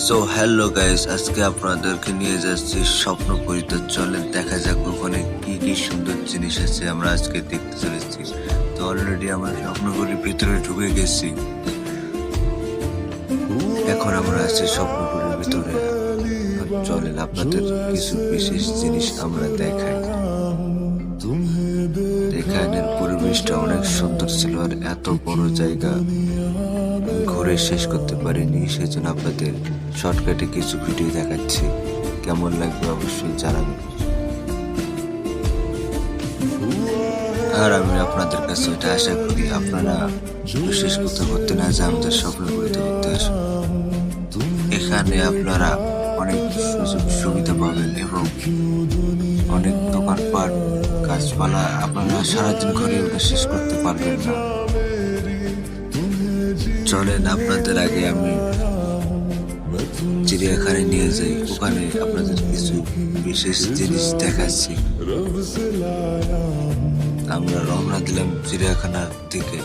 So hello guys, আজকে আপনাদেরকে নিয়ে যাচ্ছি স্বপ্নপুরীতে। চলেন দেখা যাক ওখানে কি কি সুন্দর জিনিস আছে আমরা আজকে দেখতে চলেছি। তো অলরেডি আমরা স্বপ্নপুরীর ভিতরে ঢুকে গেছি। এখন আমরা আছি স্বপ্নপুরীর ভিতরে। চলেন আপনাদের কিছু বিশেষ জিনিস আমরা দেখাই। এখানের পরিবেশটা অনেক সুন্দর ছিল, আর এত বড় জায়গা ঘুরে শেষ করতে পারিনি, সেজন্য আপনাদের শর্টকাটে কিছু ভিডিও দেখাচ্ছি। কেমন লাগবে অবশ্যই জানাবেন। আর আমি আপনাদের কাছে এটা আশা করি আপনারা শেষ করতে করতে না যে আমাদের স্বপ্নপুরীতে ঘুরতে আসুন। এখানে আপনারা অনেক সুযোগ সুবিধা পাবেন এবং অনেক দোকানপাট গাছপালা আপনারা সারাদিন ঘুরে ওটা শেষ করতে পারবেন না। চলেন আপনাদের আগে আমি চিড়িয়াখানায় নিয়ে যাই, ওখানে আপনাদের কিছু বিশেষ জিনিস দেখাচ্ছি। আমরা রওনা দিলাম চিড়িয়াখানার দিকে।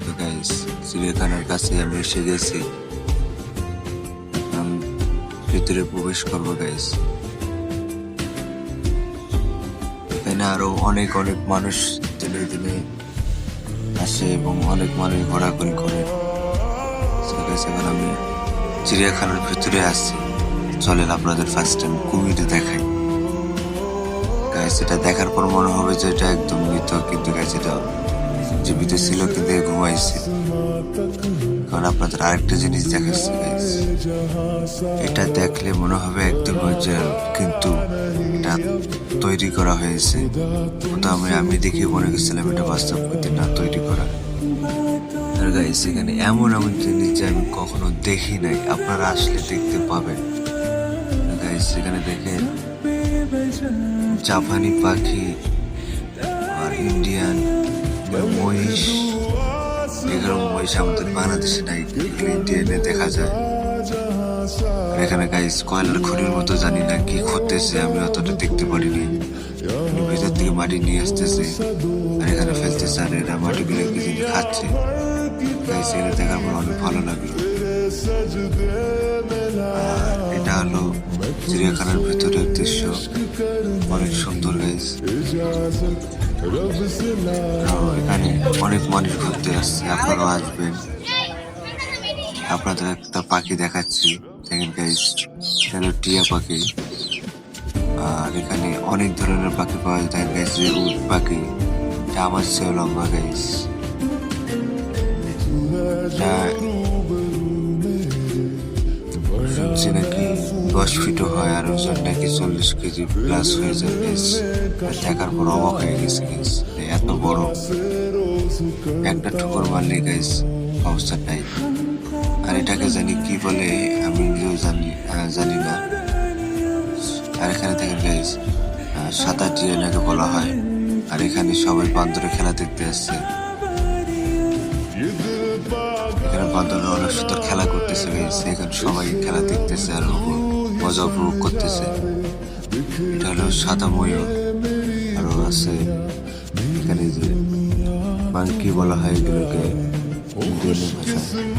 তো গাইস, চিড়িয়াখানার কাছে আমি এসে গেছি, ভিতরে প্রবেশ করবো গাইস। এখানে আরো অনেক অনেক মানুষ দিনে দিনে আসে এবং অনেক মানুষ ঘোরাঘুরি করে। এখন আমি চিড়িয়াখানার ভিতরে আসছি। চলেন আপনাদের ফার্স্ট টাইম কুমির দেখাই। গাইস, এটা দেখার পর মনে হবে যে এটা একদম মৃত, কিন্তু গাইস এটা জীবিত ছিল, কিন্তু ঘুমাইছে। কারণ আপনাদের আরেকটা জিনিস দেখাচ্ছি গাইস, এটা দেখলে মনে হবে একদম অরিজিনাল, কিন্তু এটা তৈরি করা হয়েছে। তো আমি দেখে মনে করছিলাম এটা বাস্তব, কিন্তু না, তৈরি করা। আর গাইস, এখানে এমন এমন জিনিস যে আমি কখনো দেখি নাই, আপনারা আসলে দেখতে পাবেন। গাইস, এখানে দেখেন জাপানি পাখি আর ইন্ডিয়ান মহিষ। এগুলো মহিষ আমাদের বাংলাদেশে নাই, ইন্ডিয়ানে দেখা যায়। আর এখানে গাইস কয়লার খনির মতো, জানি না কি করতেছে, আমি অতটা দেখতে পারিনি। ভিতর থেকে মাটি নিয়ে আসতেছে আর এখানে ফেলতেছে, আর এরা মাটিগুলো কিছু খাচ্ছে। গাইস, এগুলো দেখার পর অনেক ভালো লাগলো। এটা হলো চিড়িয়াখানার ভিতরের দৃশ্য, অনেক সুন্দর গাইস। এখানে অনেক মানুষ ঘুরতে আসছে, আপনারাও আসবেন। আপনাদের একটা পাখি দেখাচ্ছি, দেখেন গাইস, এটা হলো টিয়া পাখি। আর এখানে অনেক ধরনের পাখি পাওয়া যায়। দেখেন গাইস, যে উট পাখি, এটা আমার চেয়েও লম্বা গাইস। শুনছি নাকি 10 ফিটও হয়, আর ওজন নাকি 40 কেজি প্লাস হয়ে যায় গাইস। দেখার পর অবাক হয়ে গেছে গাইস, এত বড়। একটা ঠুকর মারলে গাইস অবস্থা নাই। আর এটাকে জানি কি বলে, আমি নিজেও জানি না। আর এখানে দেখেন গাইস, সাদা টিয়া এটাকে বলা হয়। আর এখানে সবাই বান্দরের খেলা দেখতে আসছে। এখানে বান্দরের অনেক সুন্দর খেলা করতেছে গাইস। এখানে সবাই খেলা দেখতেছে আর মজা উপভোগ করতেছে। এটা হলো সাদা ময়ূর। আরো আছে এখানে যে মাংকি বলা হয় এগুলোকে ইন্ডিয়ান ভাষায়।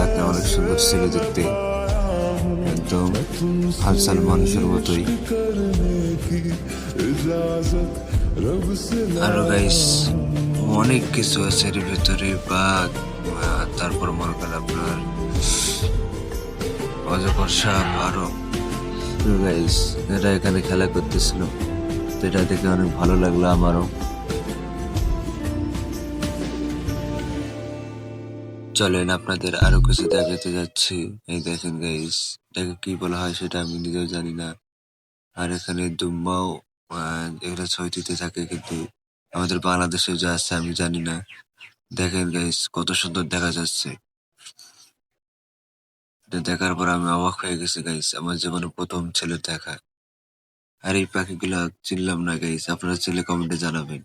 এটা অনেক সুন্দর ছিল দেখতে, একদম হালচাল মানুষের মতোই। আরো গাইস অনেক কিছু আছে এর ভিতরে, বাঘ, তারপর মনে করেন আপনার অজগর সাপ। আরো গাইস, এটা এখানে খেলা করতেছিল, এটা দেখে অনেক ভালো লাগলো আমারও। চলেন আপনাদের আরো কিছু দেখাতে যাচ্ছি। এই দেখেন গাইস, এটাকে কি বলা হয় সেটা আমি নিজেও জানি না। আর এখানে দুম্বাও এগুলো ছয় দিতে থাকে, কিন্তু আমাদের বাংলাদেশে যা আছে আমি জানি না। দেখেন গাইস, কত সুন্দর দেখা যাচ্ছে। এটা দেখার পর আমি অবাক হয়ে গেছি গাইস, আমার জীবনে প্রথম ছিল দেখা। আর এই পাখিগুলা চিনলাম না গাইস, আপনারা চিনলে কমেন্টে জানাবেন।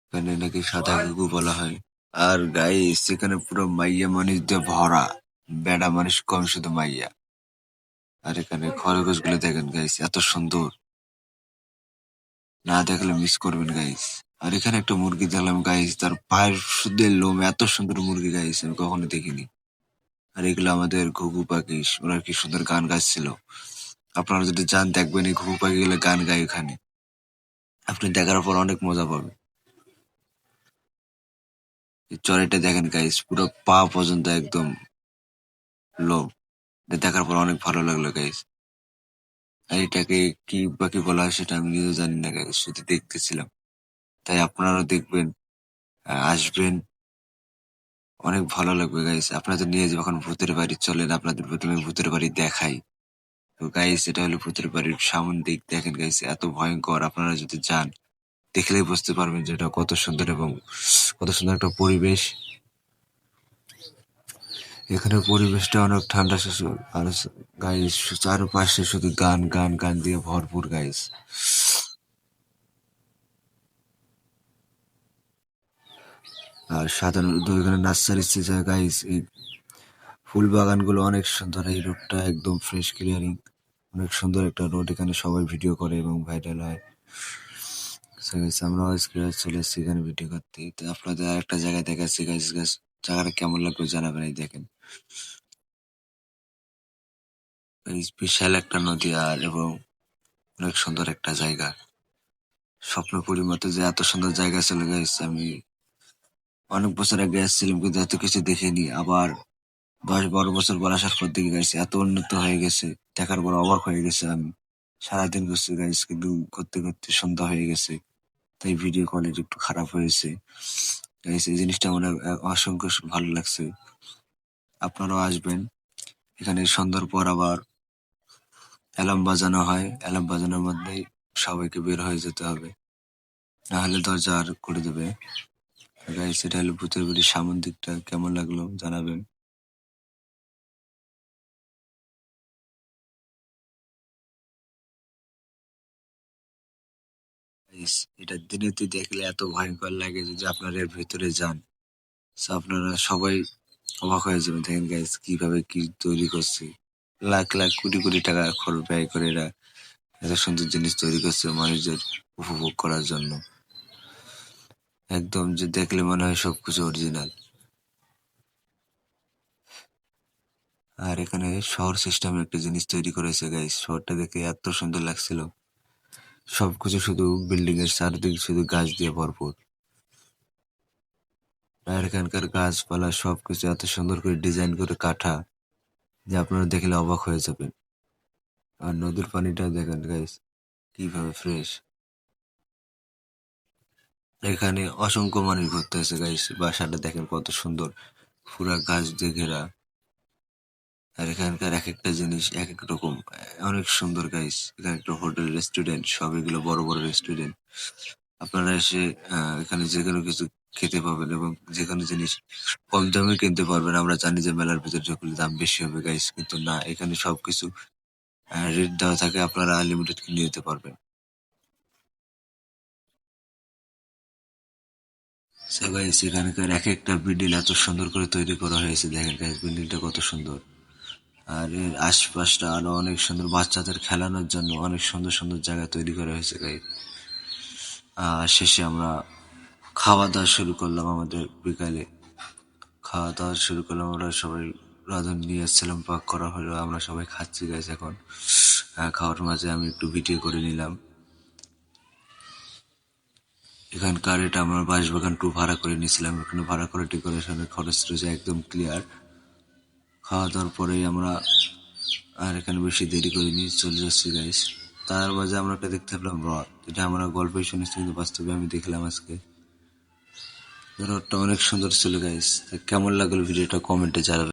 এখানে নাকি সাদা ঘুঘু বলা হয়। আর গাইস, এখানে পুরো মাইয়া মানুষ দিয়ে ভরা, বেড়া মানুষ কম, শুধু মাইয়া। আর এখানে খরগোশ গুলো দেখেন গাইস, এত সুন্দর, না দেখলে মিস করবেন গাইস। আর এখানে একটা মুরগি দেখলাম গাইস, তার পায়ের সুদের লোম এত সুন্দর মুরগি গাইস আমি কখনো দেখিনি। আর এগুলো আমাদের ঘুঘু পাখি, ওরা কি সুন্দর গান গাইছিল। আপনারা যদি যান দেখবেন এই ঘুঘু পাখিগুলো গান গায় এখানে, আপনি দেখার পর অনেক মজা পাবেন। এই চড়াইটা দেখেন গাইস, পুরো পা পর্যন্ত একদম লোম, এটা দেখার পর অনেক ভালো লাগলো গাইস। আর এটাকে কি পাখি বলা হয় সেটা আমি নিজেও জানি না গাইস, শুধু দেখতেছিলাম। তাই আপনারাও দেখবেন, আসবেন, অনেক ভালো লাগবে গাইস। আপনাদের নিয়ে যখন ভূতের বাড়ি চলেন, আপনাদের প্রথমে ভূতের বাড়ি দেখাই। তো গাইস এটা হলো ভূতের বাড়ির সামন দিক, দেখেন গাইস এত ভয়ঙ্কর। আপনারা যদি যান দেখলেই বুঝতে পারবেন যে এটা কত সুন্দর এবং কত সুন্দর একটা পরিবেশ। এখানে পরিবেশটা অনেক ঠান্ডা সুষ্ঠু। আর গাইস চারপাশে শুধু গান গান গান দিয়ে ভরপুর গাইস। আর সাধারণত এখানে নার্সারি গাইস, এই ফুল বাগানগুলো অনেক সুন্দর। এই রোডটা একদম ফ্রেশ ক্লিয়ারিং, অনেক সুন্দর একটা রোড। এখানে সবাই ভিডিও করে এবং ভাইরাল হয়। So guys, আমরাও আজকে চলে এসেছি এখানে ভিডিও করতে। তো আপনাদের আরেকটা জায়গায় দেখাচ্ছি গাইস। জায়গাটা কেমন লাগবে জানাবেন। এই দেখেন, এই বিশাল একটা নদী আর এবং অনেক সুন্দর একটা জায়গা। স্বপ্নপুরীর মতো যে এত সুন্দর জায়গা ছিল গাইস, আমি অনেক বছর আগে এসেছিলাম কিন্তু এত কিছু দেখিনি। আবার 10-12 বছর পর আসার পর দেখে গাইস এত উন্নত হয়ে গেছে, দেখার পর অবাক হয়ে গেছে আমি। সারাদিন ঘুরছি গাইস, কিন্তু করতে করতে সন্ধ্যা হয়ে গেছে, তাই ভিডিও কোয়ালিটি একটু খারাপ হয়েছে গাইস। এই জিনিসটা আমার অসংখ্য ভালো লাগছে। আপনারাও আসবেন। এখানে সন্ধ্যার পর আবার অ্যালার্ম বাজানো হয়, অ্যালার্ম বাজানোর মধ্যেই সবাইকে বের হয়ে যেতে হবে, না হলে দরজা আর করে দেবে। গাইস এটা হলো ভূতের বাড়ির সামন দিকটা, কেমন লাগলো জানাবেন। গাইস এটা দিনেতে দেখলে এত ভয়ঙ্কর লাগে, যদি আপনারা এর ভেতরে যান so আপনারা সবাই অবাক হয়ে যাবেন। দেখেন গাইস কিভাবে কি তৈরি করছে, লাখ লাখ কোটি কোটি টাকা খরচ ব্যয় করে এরা এত সুন্দর জিনিস তৈরি করছে মানুষদের উপভোগ করার জন্য। একদম যে দেখলে মনে হয় সবকিছু অরিজিনাল। আর এখানে শহর সিস্টেমে একটা জিনিস তৈরি করেছে গাইস, শহরটা দেখে এত সুন্দর লাগছিল। সবকিছু শুধু বিল্ডিং এর চারদিকে শুধু গাছ দিয়ে ভরপুর। আর এখানকার গাছপালা সবকিছু এত সুন্দর করে ডিজাইন করে কাটা যে আপনারা দেখলে অবাক হয়ে যাবেন। আর নদীর পানিটা দেখেন গাইস কিভাবে ফ্রেশ। এখানে অসংখ্য মানুষ ঘুরতে আসে গাইস, বাসাটা দেখেন কত সুন্দর, পুরা গাছ দিয়ে ঘেরা। আর এখানকার এক একটা জিনিস এক এক রকম, অনেক সুন্দর গাইস। এখানে একটা হোটেল রেস্টুরেন্ট, সব এগুলো বড় বড় রেস্টুরেন্ট। আপনারা এসে এখানে যে কোনো কিছু খেতে পাবেন এবং যে কোনো জিনিস কম দামে কিনতে পারবেন। আমরা জানি যে মেলার ভিতরে ঢুকলে দাম বেশি হবে গাইস, কিন্তু না, এখানে সবকিছু রেট দেওয়া থাকে, আপনারা আনলিমিটেড কিনে নিতে পারবেন। সো গাইস এখানকার এক একটা বিল্ডিং এত সুন্দর করে তৈরি করা হয়েছে, দেখেন গাইস বিল্ডিংটা কত সুন্দর। আর এর আশপাশটা আরো অনেক সুন্দর, বাচ্চাদের খেলানোর জন্য অনেক সুন্দর সুন্দর জায়গা তৈরি করা হয়েছে গাইস। শেষে আমরা খাওয়া দাওয়া শুরু করলাম আমাদের বিকালে। খাওয়া দাওয়া শুরু করলাম, আমরা সবাই রাঁধুনি নিয়ে এসেছিলাম, পাক করা হলো, আমরা সবাই খাচ্ছি গাইস এখন। খাওয়ার মাঝে আমি একটু ভিডিও করে নিলাম। এখানকার এটা আমরা বাঁশবাগান 2 ভাড়া করে নিয়েছিলাম, এখানে ভাড়া করে ডেকোরেশনের খরচ রয়েছে একদম ক্লিয়ার। খাওয়া দাওয়ার পরেই আমরা আর এখানে বেশি দেরি করিনি, চলে যাচ্ছি গাইস। তার মাঝে আমরা একটা দেখতে পেলাম হ্রদ, এটা আমরা গল্পই শুনেছি কিন্তু বাস্তবে আমি দেখলাম আজকে। হ্রদটা অনেক সুন্দর ছিল গাইস। কেমন লাগলো ভিডিওটা কমেন্টে জানাবেন।